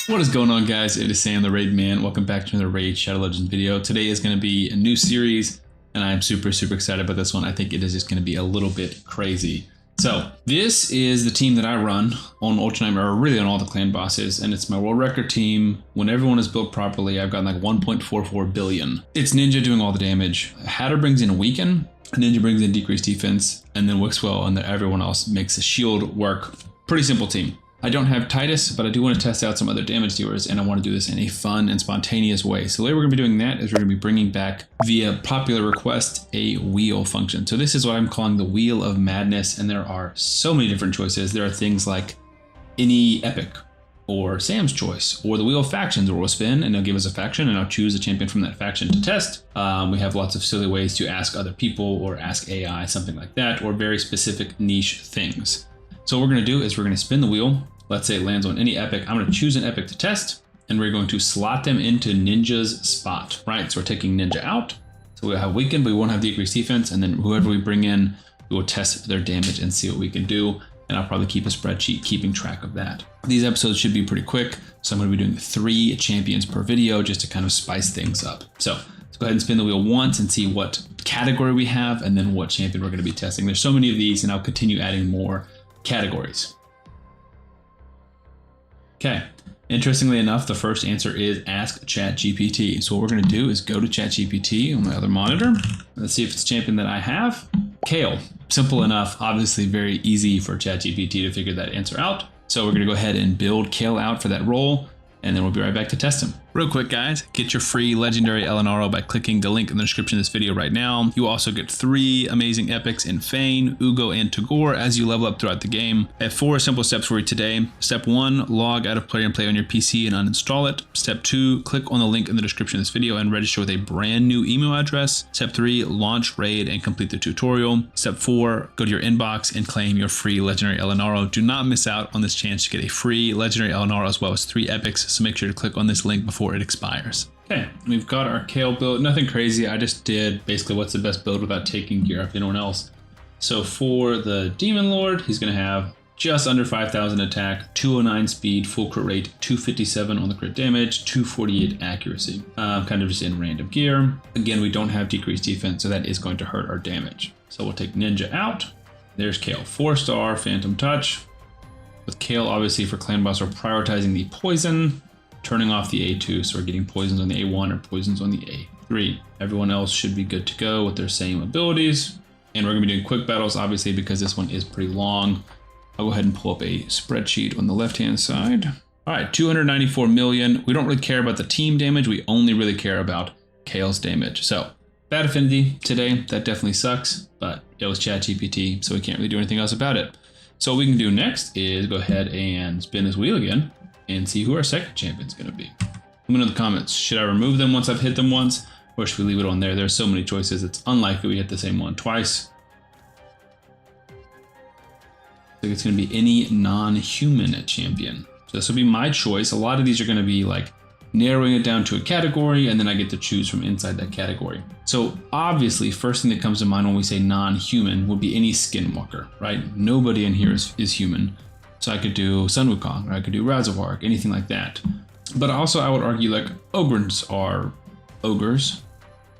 What is going on, guys? It is Sam the Raid Man. Welcome back to another Raid Shadow Legends video. Today is going to be a new series and I'm super excited about this one. I think it is just going to be a little bit crazy. So this is the team that I run on Ultra Nightmare, or really on all the clan bosses, and it's my world record team. When everyone is built properly, I've gotten like 1.44 billion. It's Ninja doing all the damage. Hatter brings in a weaken, Ninja brings in decreased defense, and then wixwell and then everyone else makes a shield work. Pretty simple team. I don't have Titus, but I do want to test out some other damage dealers, and I want to do this in a fun and spontaneous way. So the way we're going to be doing that is we're going to be bringing back, via popular request, a wheel function. So this is what I'm calling the Wheel of Madness, and there are so many different choices. There are things like any epic, or Sam's choice, or the Wheel of Factions, where we'll spin and they'll give us a faction, and I'll choose a champion from that faction to test. We have lots of silly ways to ask other people or ask AI, something like that, or very specific niche things. So what we're going to do is we're going to spin the wheel. Let's say it lands on any epic. I'm going to choose an epic to test, and we're going to slot them into Ninja's spot, right? So we're taking Ninja out. So we'll have weaken, but we won't have decreased defense. And then whoever we bring in, we will test their damage and see what we can do. And I'll probably keep a spreadsheet keeping track of that. These episodes should be pretty quick. So I'm going to be doing 3 champions per video just to kind of spice things up. So let's go ahead and spin the wheel once and see what category we have and then what champion we're going to be testing. There's so many of these, and I'll continue adding more categories. Okay, interestingly enough, the first answer is ask ChatGPT. So what we're going to do is go to ChatGPT on my other monitor. Let's see if it's a champion that I have. Kael. Simple enough, obviously very easy for ChatGPT to figure that answer out. So we're going to go ahead and build Kael out for that role, and then we'll be right back to test him. Real quick, guys, get your free legendary LNRO by clicking the link in the description of this video right now. You also get 3 amazing epics in Fayne, Ugo, and Tagore as you level up throughout the game. I have 4 simple steps for you today. Step 1, log out of Player and Play on your PC and uninstall it. Step 2, click on the link in the description of this video and register with a brand new email address. Step 3, launch Raid and complete the tutorial. Step 4, go to your inbox and claim your free legendary LNRO. Do not miss out on this chance to get a free legendary LNRO as well as 3 epics, so make sure to click on this link before it expires. Okay, we've got our Kael build. Nothing crazy. I just did basically what's the best build without taking gear off anyone else. So for the Demon Lord, he's going to have just under 5,000 attack, 209 speed, full crit rate, 257 on the crit damage, 248 accuracy. Kind of just in random gear. Again, we don't have decreased defense, so that is going to hurt our damage. So we'll take Ninja out. There's Kael, 4-star, Phantom Touch. With Kael, obviously for clan boss, we're prioritizing the poison, turning off the A2, so we're getting poisons on the A1 or poisons on the A3. Everyone else should be good to go with their same abilities. And we're gonna be doing quick battles, obviously, because this one is pretty long. I'll go ahead and pull up a spreadsheet on the left-hand side. All right, 294 million. We don't really care about the team damage. We only really care about Kael's damage. So bad affinity today, that definitely sucks, but it was ChatGPT, so we can't really do anything else about it. So what we can do next is go ahead and spin this wheel again and see who our second champion is going to be. Let me know in the comments. Should I remove them once I've hit them once, or should we leave it on there? There's so many choices. It's unlikely we hit the same one twice. I think it's going to be any non-human champion. So this will be my choice. A lot of these are going to be like narrowing it down to a category, and then I get to choose from inside that category. So obviously, first thing that comes to mind when we say non-human would be any skinwalker, right? Nobody in here is human. So I could do Sun Wukong, or I could do Razavark, anything like that. But also I would argue like ogres are ogres,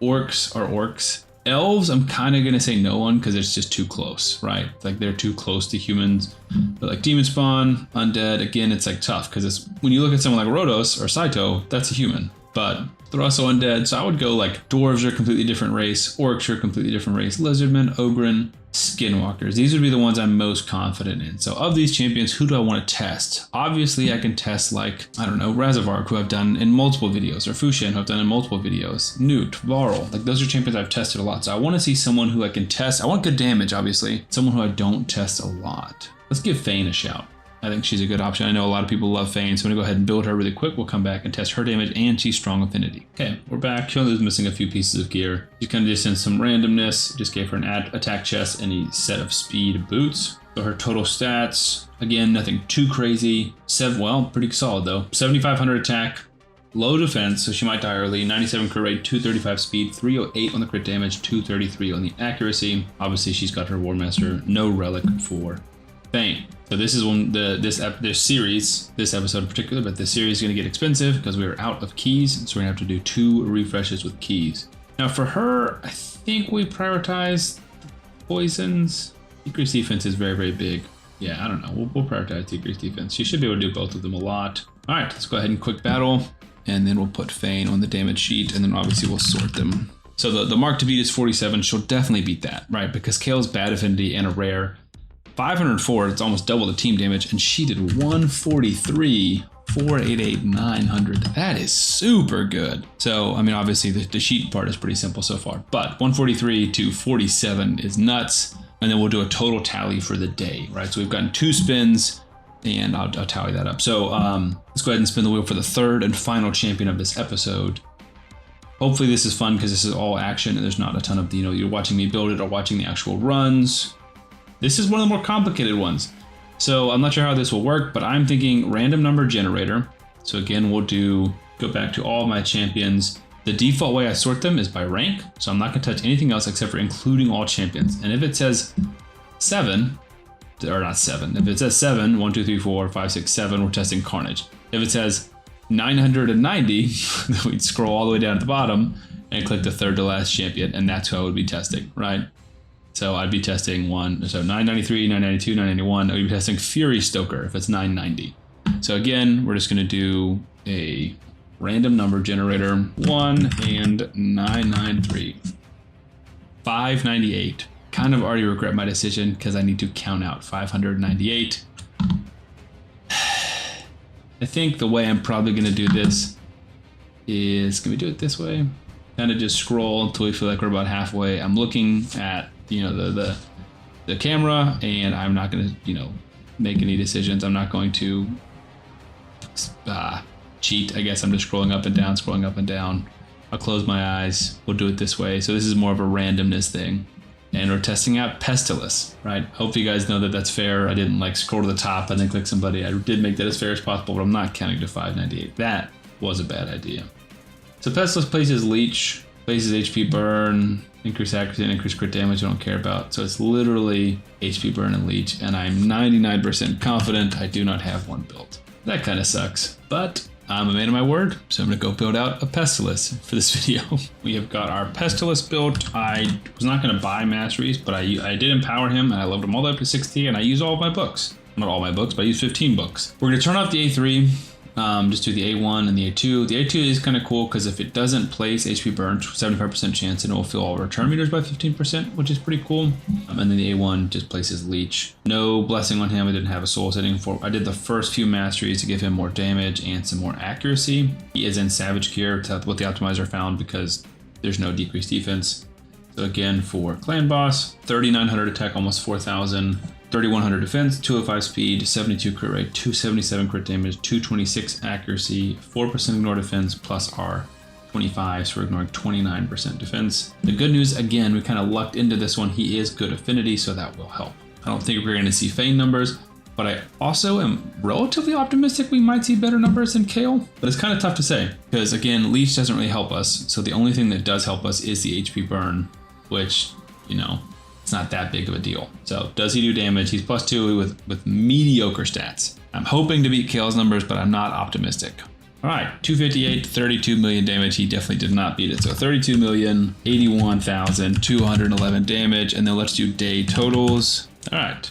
orcs are orcs. Elves, I'm kind of going to say no one because it's just too close, right? Like they're too close to humans. But like demon spawn, undead, again, it's like tough because it's when you look at someone like Rhodos or Saito, that's a human. But they're also undead, so I would go like dwarves are a completely different race, orcs are a completely different race, lizardmen, ogren, skinwalkers. These would be the ones I'm most confident in. So of these champions, who do I want to test? Obviously, I can test like, I don't know, Razavark, who I've done in multiple videos, or Fushin, who I've done in multiple videos, Newt, Varl. Like those are champions I've tested a lot. So I want to see someone who I can test. I want good damage, obviously. Someone who I don't test a lot. Let's give Fayne a shout. I think she's a good option. I know a lot of people love Fayne, so I'm gonna go ahead and build her really quick. We'll come back and test her damage, and she's strong affinity. Okay, we're back. She only was missing a few pieces of gear. She kind of just in some randomness. Just gave her an attack chest and a set of speed boots. So her total stats, again, nothing too crazy. Well, pretty solid though. 7,500 attack, low defense, so she might die early. 97 crit rate, 235 speed, 308 on the crit damage, 233 on the accuracy. Obviously, she's got her War Master, no relic for Fayne. So this is when this episode in particular, but this series is going to get expensive because we are out of keys. So we're going to have to do 2 refreshes with keys. Now for her, I think we prioritize poisons. Decreased defense is very, very big. Yeah, I don't know. We'll prioritize decreased defense. She should be able to do both of them a lot. All right, let's go ahead and quick battle. And then we'll put Fayne on the damage sheet. And then obviously we'll sort them. So the mark to beat is 47. She'll definitely beat that, right? Because Kael's bad affinity and a rare. 504, it's almost double the team damage. And she did 143, 488, 900. That is super good. So, I mean, obviously the sheet part is pretty simple so far. But 143 to 47 is nuts. And then we'll do a total tally for the day, right? So we've gotten 2 spins, and I'll tally that up. So let's go ahead and spin the wheel for the 3rd and final champion of this episode. Hopefully this is fun because this is all action and there's not a ton of, you're watching me build it or watching the actual runs. This is one of the more complicated ones. So I'm not sure how this will work, but I'm thinking random number generator. So again, we'll go back to all of my champions. The default way I sort them is by rank, so I'm not going to touch anything else except for including all champions. And if it says 7, or not 7, if it says 7, 1, 2, 3, 4, 5, 6, 7, we're testing Carnage. If it says 990, then we'd scroll all the way down at the bottom and click the 3rd to last champion, and that's who I would be testing, right? So I'd be testing 993, 992, 991. I would be testing Fury Stoker if it's 990. So again, we're just going to do a random number generator 1 and 993. 598. Kind of already regret my decision because I need to count out 598. I think the way I'm probably going to do this is, can we do it this way? Kind of just scroll until we feel like we're about halfway. I'm looking at, the camera, and I'm not going to, make any decisions. I'm not going to cheat. I guess I'm just scrolling up and down, I'll close my eyes. We'll do it this way. So this is more of a randomness thing. And we're testing out Pestilus, right? Hope you guys know that that's fair. I didn't scroll to the top and then click somebody. I did make that as fair as possible, but I'm not counting to 598. That was a bad idea. So Pestilus places leech, places HP burn, increase accuracy and increase crit damage I don't care about. So it's literally HP burn and leech, and I'm 99% confident I do not have one built. That kind of sucks, but I'm a man of my word, so I'm going to go build out a Pestilus for this video. We have got our Pestilus built. I was not going to buy masteries, but I did empower him, and I leveled him all the way up to 60, and I use all of my books. Not all my books, but I use 15 books. We're going to turn off the A3, just do the A1 and the A2. The A2 is kind of cool because if it doesn't place HP burn, 75% chance, and it will fill all return meters by 15%, which is pretty cool. And then the A1 just places leech. No blessing on him. I didn't have a soul setting for. I did the first few masteries to give him more damage and some more accuracy. He is in Savage Gear. That's what the optimizer found because there's no decreased defense. So again, for Clan Boss, 3,900 attack, almost 4,000. 3,100 defense, 205 speed, 72 crit rate, 277 crit damage, 226 accuracy, 4% ignore defense, plus our 25, so we're ignoring 29% defense. The good news, again, we kind of lucked into this one. He is good affinity, so that will help. I don't think we're going to see Fayne numbers, but I also am relatively optimistic we might see better numbers than Kael. But it's kind of tough to say, because again, leech doesn't really help us. So the only thing that does help us is the HP burn, which, it's not that big of a deal. So does he do damage? He's +2 with mediocre stats. I'm hoping to beat Kael's numbers, but I'm not optimistic. All right, 258, 32 million damage. He definitely did not beat it. So 32 million, 81,211 damage. And then let's do day totals. All right,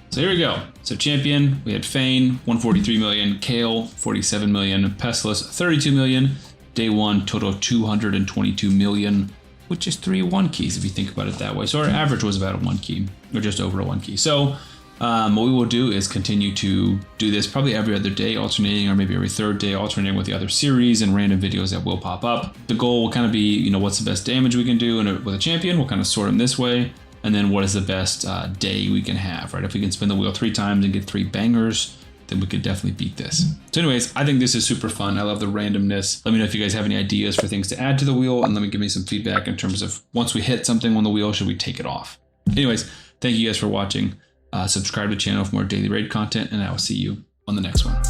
so here we go. So champion, we had Fayne, 143 million, Kael, 47 million, Pestilus, 32 million. Day 1, total 222 million. Which is 3 1 keys if you think about it that way. So our average was about a 1 key, or just over a 1 key. So what we will do is continue to do this probably every other day, alternating, or maybe every 3rd day, alternating with the other series and random videos that will pop up. The goal will kind of be, what's the best damage we can do with a champion? We'll kind of sort them this way. And then what is the best day we can have, right? If we can spin the wheel 3 times and get 3 bangers, then we could definitely beat this. So anyways, I think this is super fun. I love the randomness. Let me know if you guys have any ideas for things to add to the wheel, and give me some feedback in terms of once we hit something on the wheel, should we take it off? Anyways, thank you guys for watching. Subscribe to the channel for more daily raid content, and I will see you on the next one.